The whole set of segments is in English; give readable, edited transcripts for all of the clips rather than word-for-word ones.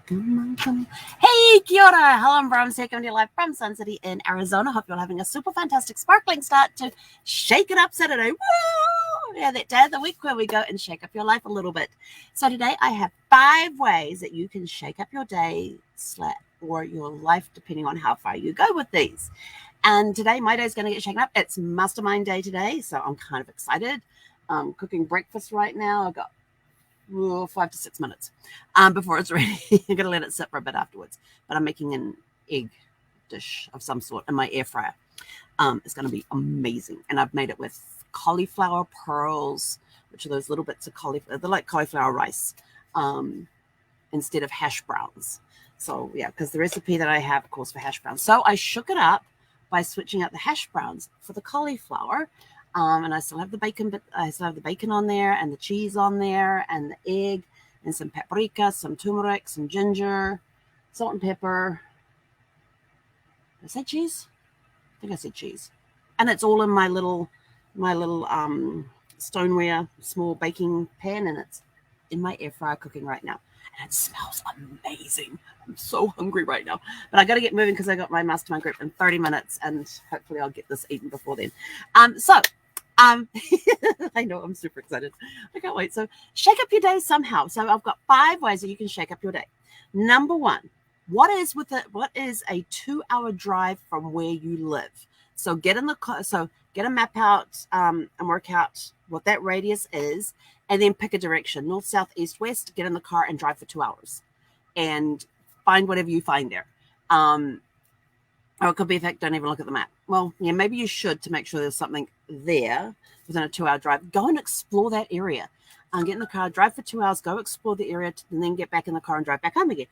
Come on, come on. Hey, kia ora. Helen Brahms here, coming to you live from Sun City in Arizona. Hope you're having a super fantastic, sparkling start to Shake It Up Saturday. Woo! Yeah, that day of the week where we go and shake up your life a little bit. So today I have 5 ways that you can shake up your day or your life, depending on how far you go with these. And today my day is going to get shaken up. It's mastermind day today, so I'm kind of excited. I'm cooking breakfast right now. I've got 5 to 6 minutes before it's ready. I'm going to let it sit for a bit afterwards. But I'm making an egg dish of some sort in my air fryer. It's going to be amazing. And I've made it with cauliflower pearls, which are those little bits of cauliflower. They're like cauliflower rice instead of hash browns. So, yeah, because the recipe that I have calls for hash browns. So I shook it up by switching out the hash browns for the cauliflower. And I still have the bacon, but I still have the bacon on there and the cheese on there and the egg and some paprika, some turmeric, some ginger, salt and pepper. Did I say cheese? I think I said cheese. And it's all in my little stoneware small baking pan, and it's in my air fryer cooking right now. And it smells amazing. I'm so hungry right now. But I got to get moving because I got my mastermind group in 30 minutes, and hopefully I'll get this eaten before then. I know I'm super excited. I can't wait. So shake up your day somehow. So I've got 5 ways that you can shake up your day. Number 1, what is a 2-hour drive from where you live? So get in the car. So get a map out and work out what that radius is, and then pick a direction: north, south, east, west. Get in the car and drive for 2 hours, and find whatever you find there. Or it could be, in fact, don't even look at the map. Well, yeah, maybe you should, to make sure there's something there within a 2-hour drive. Go and explore that area. Get in the car, drive for 2 hours, go explore the area, and then get back in the car and drive back home again.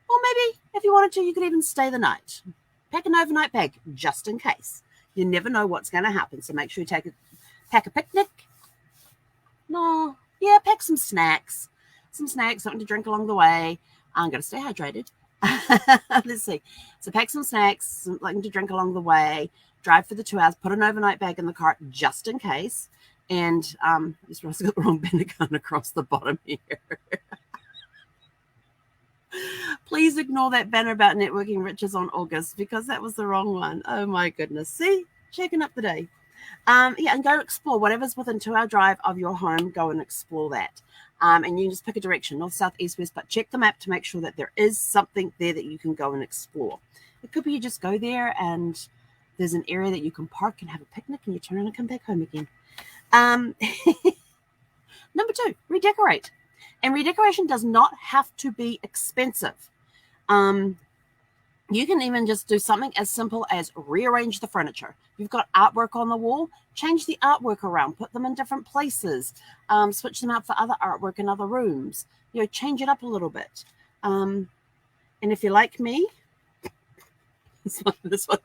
Or maybe, if you wanted to, you could even stay the night. Pack an overnight bag, just in case. You never know what's going to happen, so make sure you pack a picnic. Pack some snacks. Something to drink along the way. I'm going to stay hydrated. Let's see. So pack some snacks, something to drink along the way, drive for the 2 hours, put an overnight bag in the cart just in case. And just got the wrong banner across the bottom here. Please ignore that banner about networking riches on August, because that was the wrong one. Oh my goodness. See, shaking up the day. And go explore whatever's within 2-hour drive of your home. Go and explore that. And you can just pick a direction, north, south, east, west, but check the map to make sure that there is something there that you can go and explore. It could be you just go there and there's an area that you can park and have a picnic, and you turn around and come back home again. Number 2, redecorate. And redecoration does not have to be expensive. You can even just do something as simple as rearrange the furniture. You've got artwork on the wall, change the artwork around, put them in different places, switch them out for other artwork in other rooms. Change it up a little bit. And if you're like me, this one,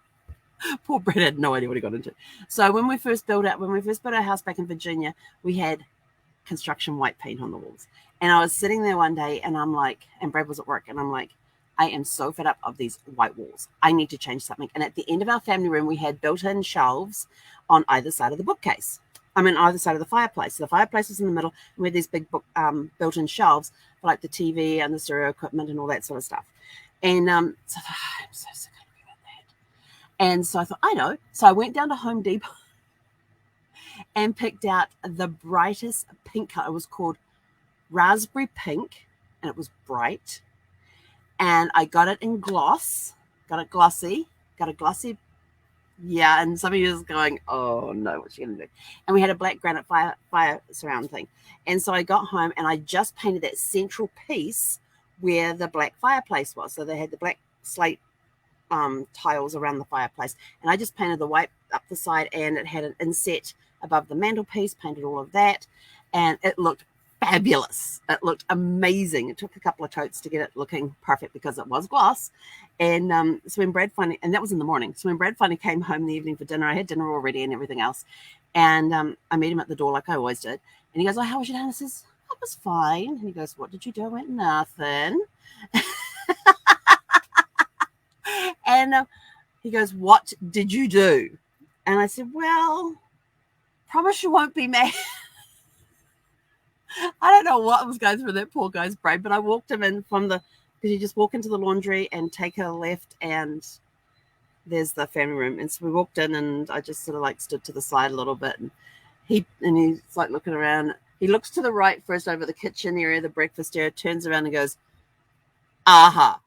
poor Brett had no idea what he got into. So when we first built our house back in Virginia, we had construction white paint on the walls. And I was sitting there one day, and I'm like, and Brad was at work, and I'm like, I am so fed up of these white walls. I need to change something. And at the end of our family room, we had built-in shelves on either side of the bookcase. Either side of the fireplace. So the fireplace was in the middle, and we had these big built-in shelves for like the TV and the stereo equipment and all that sort of stuff. And so I thought, I'm so sick of looking at that. And so I thought, I know. So I went down to Home Depot and picked out the brightest pink color. It was called raspberry pink, and it was bright. And I got it in gloss, got it glossy. Yeah, and some of you is going, oh no, what's she going to do? And we had a black granite fire surround thing. And so I got home, and I just painted that central piece where the black fireplace was. So they had the black slate tiles around the fireplace. And I just painted the white up the side, and it had an inset above the mantelpiece, painted all of that. And it looked fabulous. It looked amazing. It took a couple of totes to get it looking perfect because it was gloss. And so when Brad finally, and that was in the morning. So when Brad finally came home in the evening for dinner, I had dinner already and everything else. And I met him at the door like I always did. And he goes, oh, how was your day? And I says, I was fine. And he goes, what did you do? I went, nothing. And he goes, what did you do? And I said, well, promise you won't be mad. I don't know what was going through that poor guy's brain, but I walked him in from the Because you just walk into the laundry and take a left, and there's the family room. And so we walked in, and I just sort of like stood to the side a little bit, and he's like looking around. He looks to the right first over the kitchen area, the breakfast area, turns around and goes, aha.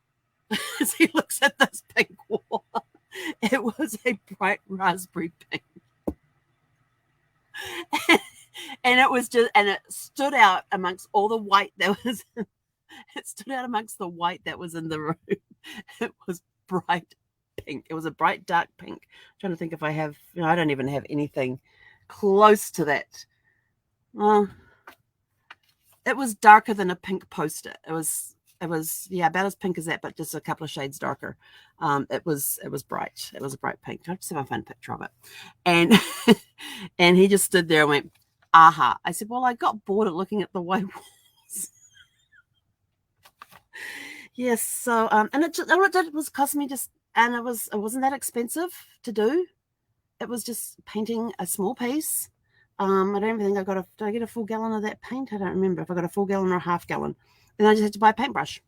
As he looks at this pink wall. It was a bright raspberry pink. And it was just, and it stood out amongst all the white that was, it stood out amongst the white that was in the room. It was bright pink. It was a bright dark pink. I'm trying to think if I have, I don't even have anything close to that. Well, it was darker than a pink post-it. It was about as pink as that, but just a couple of shades darker. It was bright. It was a bright pink. I'll just see if I find a picture of it. And and he just stood there and went, aha. I said, well, I got bored of looking at the white walls. Yes. So and it was cost me just, and it wasn't that expensive to do. It was just painting a small piece. I don't even think did I get a full gallon of that paint? I don't remember if I got a full gallon or a half gallon. And I just had to buy a paintbrush.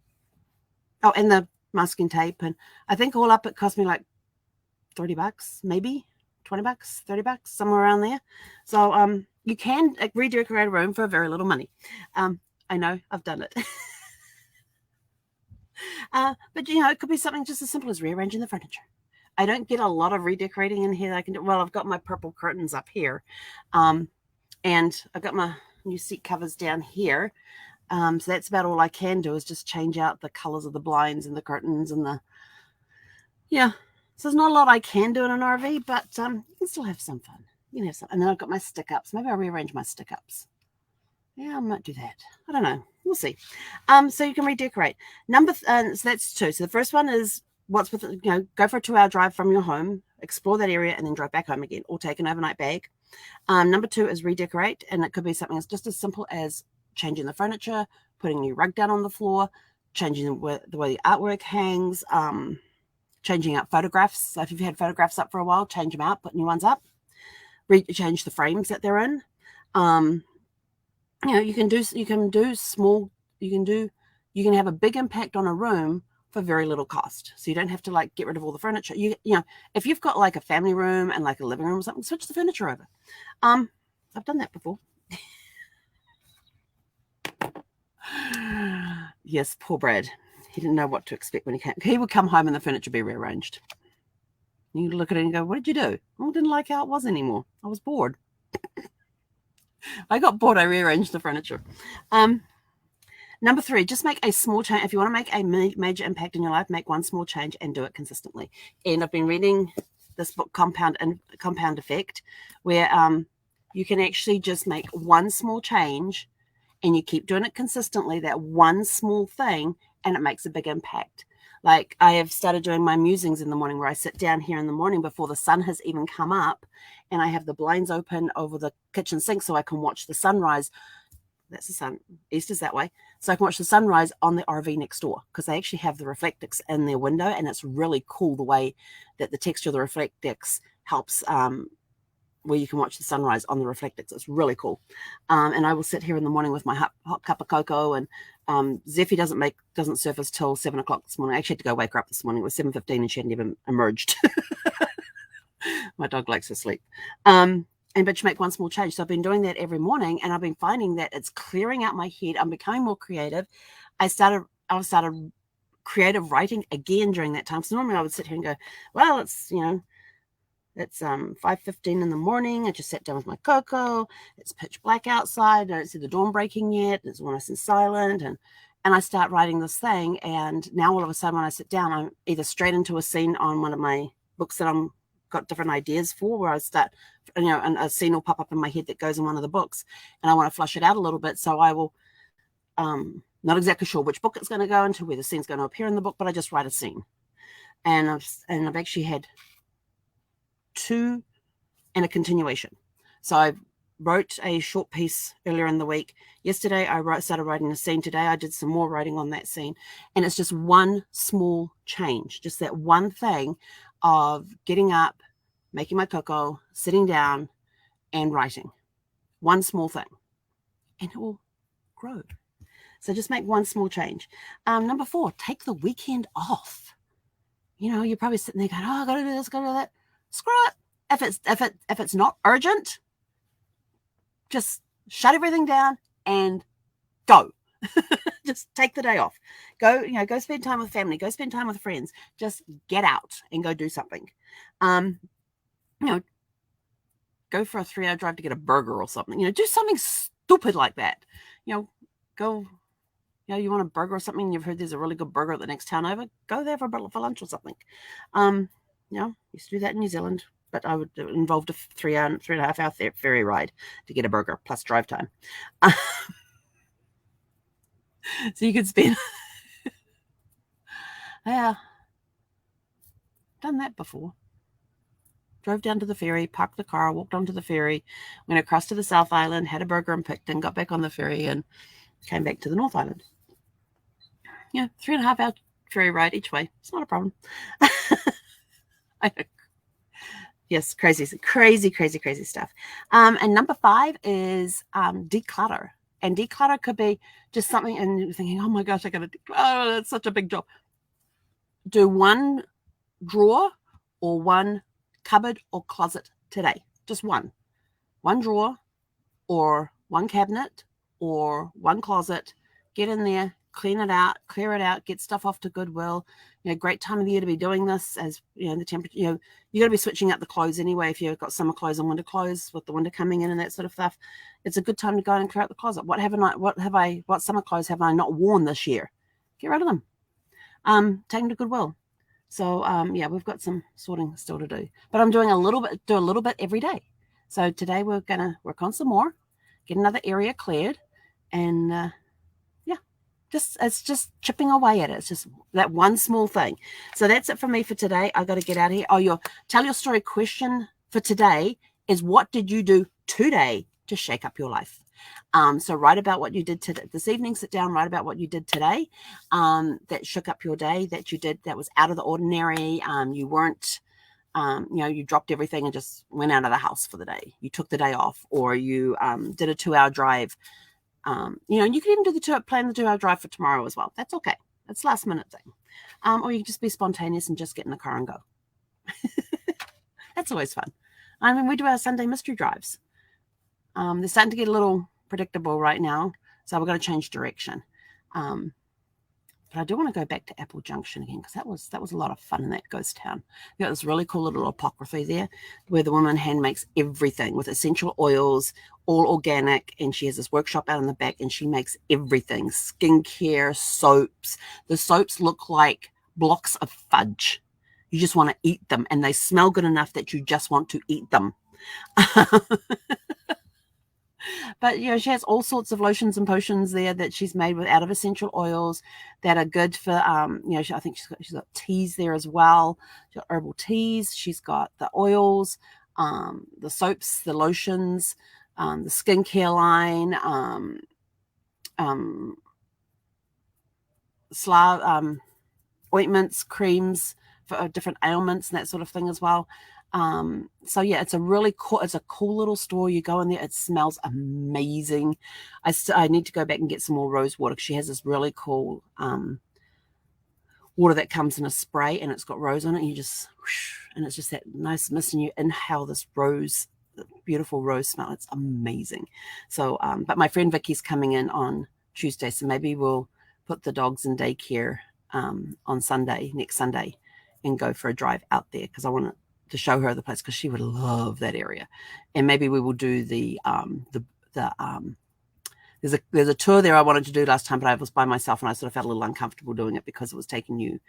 Oh, and the masking tape. And I think all up it cost me like $30, maybe $20, $30, somewhere around there. So you can redecorate a room for very little money. I know, I've done it. But it could be something just as simple as rearranging the furniture. I don't get a lot of redecorating in here that I can do. Well, I've got my purple curtains up here. And I've got my new seat covers down here. So that's about all I can do, is just change out the colors of the blinds and the curtains and so there's not a lot I can do in an RV, but you can still have some fun. You can have some. And then I've got my stick-ups. Maybe I'll rearrange my stick-ups. Yeah, I might do that. I don't know. We'll see. So you can redecorate. So that's two. So the first one is go for a 2-hour drive from your home, explore that area, and then drive back home again, or take an overnight bag. Number two is redecorate, and it could be something that's just as simple as changing the furniture, putting a new rug down on the floor, changing the way the artwork hangs, changing out photographs. So if you've had photographs up for a while, change them out, put new ones up, change the frames that they're in. You can have a big impact on a room for very little cost. So you don't have to get rid of all the furniture. If you've got like a family room and like a living room or something, switch the furniture over. I've done that before. Yes, poor Brad. He didn't know what to expect when he came. He would come home and the furniture would be rearranged. You look at it and go, what did you do? I didn't like how it was anymore. I was bored. I got bored. I rearranged the furniture. Number three, just make a small change. If you want to make a major impact in your life, make one small change and do it consistently. And I've been reading this book, Compound Effect, where you can actually just make one small change and you keep doing it consistently, that one small thing, and it makes a big impact. Like I have started doing my musings in the morning, where I sit down here in the morning before the sun has even come up, and I have the blinds open over the kitchen sink so I can watch the sunrise. That's the sun. East is that way. So I can watch the sunrise on the RV next door, because they actually have the reflectix in their window, and it's really cool the way that the texture of the reflectix helps where you can watch the sunrise on the reflectix. It's really cool. And I will sit here in the morning with my hot cup of cocoa, and Zephy doesn't surface till 7 o'clock this morning. I actually had to go wake her up this morning. It was 7:15 and she hadn't even emerged. My dog likes to sleep. But you make one small change. So I've been doing that every morning, and I've been finding that it's clearing out my head. I'm becoming more creative. I started creative writing again during that time. So normally I would sit here and go, well, it's 5:15 in the morning. I just sat down with my cocoa. It's pitch black outside. I don't see the dawn breaking yet. It's nice and silent. And I start writing this thing. And now all of a sudden when I sit down, I'm either straight into a scene on one of my books that I'm got different ideas for, where I start, and a scene will pop up in my head that goes in one of the books, and I want to flush it out a little bit. So I will, not exactly sure which book it's going to go into, where the scene's going to appear in the book, but I just write a scene. And I've actually had 2 and a continuation. So I wrote a short piece earlier in the week. Yesterday I started writing a scene. Today I did some more writing on that scene, and it's just one small change, just that one thing of getting up, making my cocoa, sitting down and writing. One small thing, and it will grow. So just make one small change. Number 4, take the weekend off. You know, you're probably sitting there going, oh, I got to do this, got to do that. Screw it. If it's not urgent, just shut everything down and go. Just take the day off. Go spend time with family. Go spend time with friends. Just get out and go do something. Go for a 3-hour drive to get a burger or something. Do something stupid like that. Go. You want a burger or something? You've heard there's a really good burger at the next town over. Go there for lunch or something. Used to do that in New Zealand, but it involved a 3.5 hour ferry ride to get a burger plus drive time. So you could spend. Yeah, done that before. Drove down to the ferry, parked the car, walked onto the ferry, went across to the South Island, had a burger and picked, and got back on the ferry and came back to the North Island. 3.5 hour ferry ride each way. It's not a problem. I know. Yes, crazy stuff. And number 5 is declutter. And declutter could be just something, and you're thinking, oh my gosh, I got to declutter. Oh, that's such a big job. Do one drawer or one cupboard or closet today. Just one drawer or one cabinet or one closet. Get in there, clean it out, clear it out, get stuff off to Goodwill. Great time of the year to be doing this, as the temperature. You got to be switching out the clothes anyway. If you've got summer clothes and winter clothes with the winter coming in and that sort of stuff, it's a good time to go and clear out the closet. What summer clothes have I not worn this year? Get rid of them. Take them to Goodwill. So we've got some sorting still to do, but I'm doing a little bit every day. So today we're gonna work on some more, get another area cleared, and it's just chipping away at it. It's just that one small thing. So that's it for me for today. I got to get out of here. Oh, your tell your story question for today is, what did you do today to shake up your life? So write about what you did this evening. Sit down, write about what you did today that shook up your day, that you did that was out of the ordinary. You weren't, you dropped everything and just went out of the house for the day. You took the day off, or you did a 2-hour drive. You can even plan the 2-hour drive for tomorrow as well. That's okay. That's a last minute thing. Or you can just be spontaneous and just get in the car and go. That's always fun. We do our Sunday mystery drives. They're starting to get a little predictable right now, so we're going to change direction. But I do want to go back to Apple Junction again, because that was a lot of fun in that ghost town. We got this really cool little apocryphy there, where the woman hand makes everything with essential oils, all organic, and she has this workshop out in the back, and she makes everything: skincare, soaps. The soaps look like blocks of fudge. You just want to eat them, and they smell good enough that you just want to eat them. But she has all sorts of lotions and potions there that she's made out of essential oils that are good for I think she's got teas there as well. She's got herbal teas. She's got the oils, the soaps, the lotions, the skincare line, ointments, creams for different ailments and that sort of thing as well. So yeah, it's a cool little store. You go in there, it smells amazing. I need to go back and get some more rose water, because she has this really cool water that comes in a spray, and it's got rose on it, and and it's just that nice mist, and you inhale this beautiful rose smell. It's amazing. So but my friend Vicky's coming in on Tuesday, so maybe we'll put the dogs in daycare on next Sunday, and go for a drive out there, because I want to show her the place, because she would love that area. And maybe we will do there's a tour there I wanted to do last time, but I was by myself, and I sort of felt a little uncomfortable doing it, because it was taking you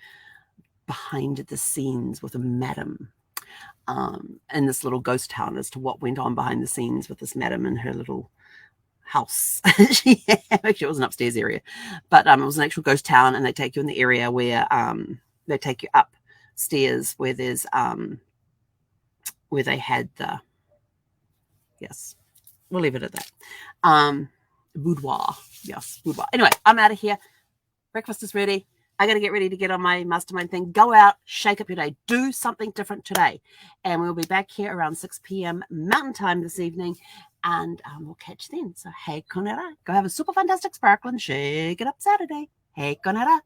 behind the scenes with a madam in this little ghost town, as to what went on behind the scenes with this madam and her little house. Actually, it was an upstairs area, but it was an actual ghost town, and they take you in the area where they take you upstairs where there's where they had we'll leave it at that. Boudoir. Yes, boudoir. Anyway, I'm out of here. Breakfast is ready. I got to get ready to get on my mastermind thing. Go out, shake up your day. Do something different today. And we'll be back here around 6 p.m. Mountain Time this evening. And we'll catch you then. So, hey, Conera, go have a super fantastic sparkling Shake It Up Saturday. Hey, Conera.